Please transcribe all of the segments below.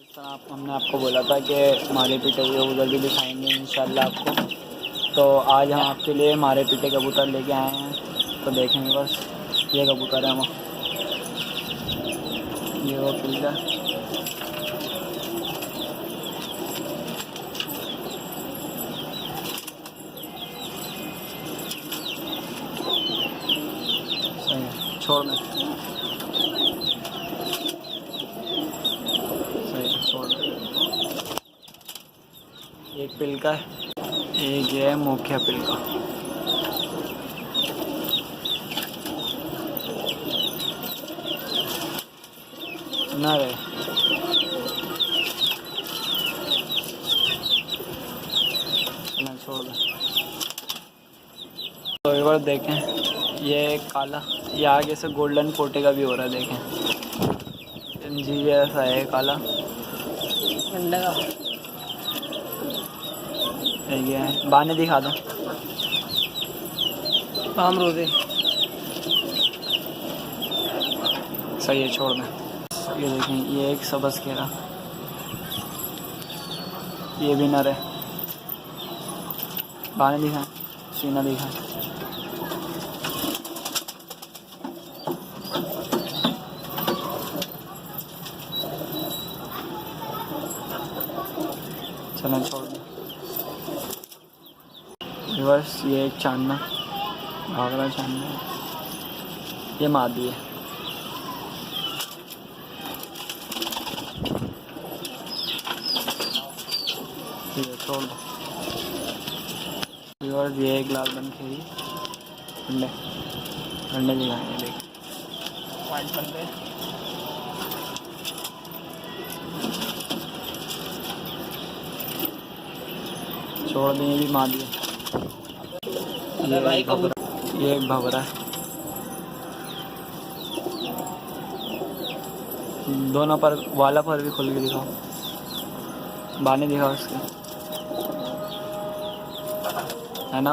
हमने आपको बोला था कि मारे पीटे हुए उधर भी दिखाएंगे इंशाल्लाह आपको। तो आज हम आपके लिए मारे पीटे कबूतर लेके आए हैं, तो देखेंगे बस। ये कबूतर है, वहाँ ये वो पिल्ला। सही है, छोड़ में सही है, छोड़ में। एक पिल्का है, एक ये है मुखिया पिल्का। ना रे, छोड़ दे। तो एक बार देखें, ये काला, ये आगे से गोल्डन पोटे का भी हो रहा है, देखें जी ऐसा है काला। ये है, बाने दिखा दो काम रोजे। सही है, छोड़ दें। ये देखें, ये एक सबस खेरा, ये भी नर है। बाने दिखाएं, सीना दिखाएं। चलें, छोड़ दें। रिवर्स, ये एक चांदना, घाघरा चांदना, ये मादी है। ठीक है, छोड़ दो। रिवर्स, ये एक लाल बन खेरी, अंडे अंडे दिखाएंगे, देख वाइट बंदे। छोड़ दें, ये भी मादी है। ये एक भंवरा है। दोनों पर वाला पर भी खुल के दिखाओ, बाने दिखाओ इसके, है ना?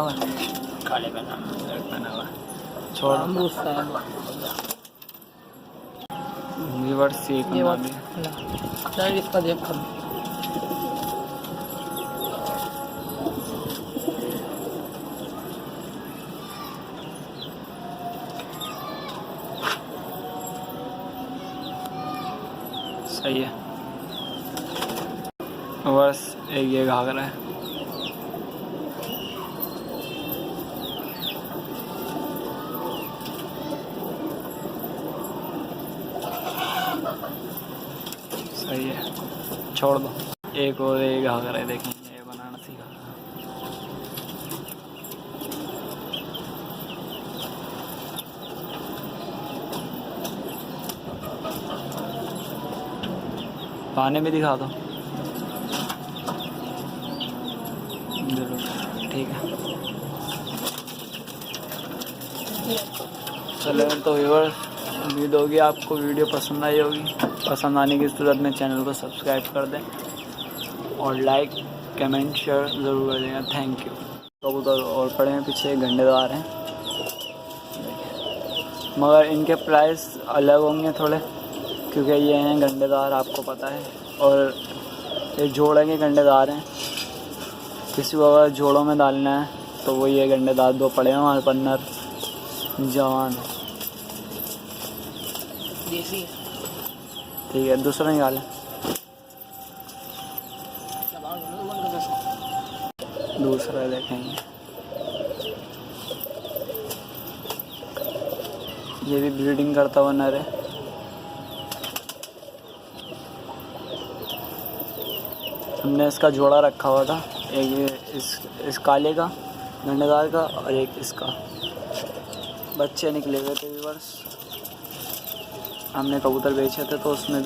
काले पहना हुआ। छोड़ रिवर्स, ये इसका देख। सही है, बस एक ये घाघरा है। सही है, छोड़ दो। एक और एक घाघरा है, देखें ये बनाना सीखा। पाने में दिखा दो, ठीक है। चलो तो व्यूअर्स, उम्मीद होगी आपको वीडियो पसंद आई होगी। पसंद आने की सूरत में चैनल को सब्सक्राइब कर दें और लाइक कमेंट शेयर ज़रूर कर देना। Thank you. कबूतर और पड़े हैं पीछे, गंडेदार हैं, मगर इनके प्राइस अलग होंगे थोड़े, क्योंकि ये हैं गंडेदार, आपको पता है। और ये जोड़े के गंडेदार हैं। किसी को अगर जोड़ों में डालना है तो वो ये गंडेदार दो पड़े हैं हमारे पन्नर जवान। देसी, ठीक है, दूसरा निकालें। दूसरा देखेंगे, ये भी ब्रीडिंग करता हुआ नर है। हमने इसका जोड़ा रखा हुआ था, एक इस काले का गंडेदार का और एक इसका। बच्चे निकले हुए थे व्यूअर्स, हमने कबूतर बेचे थे तो उसमें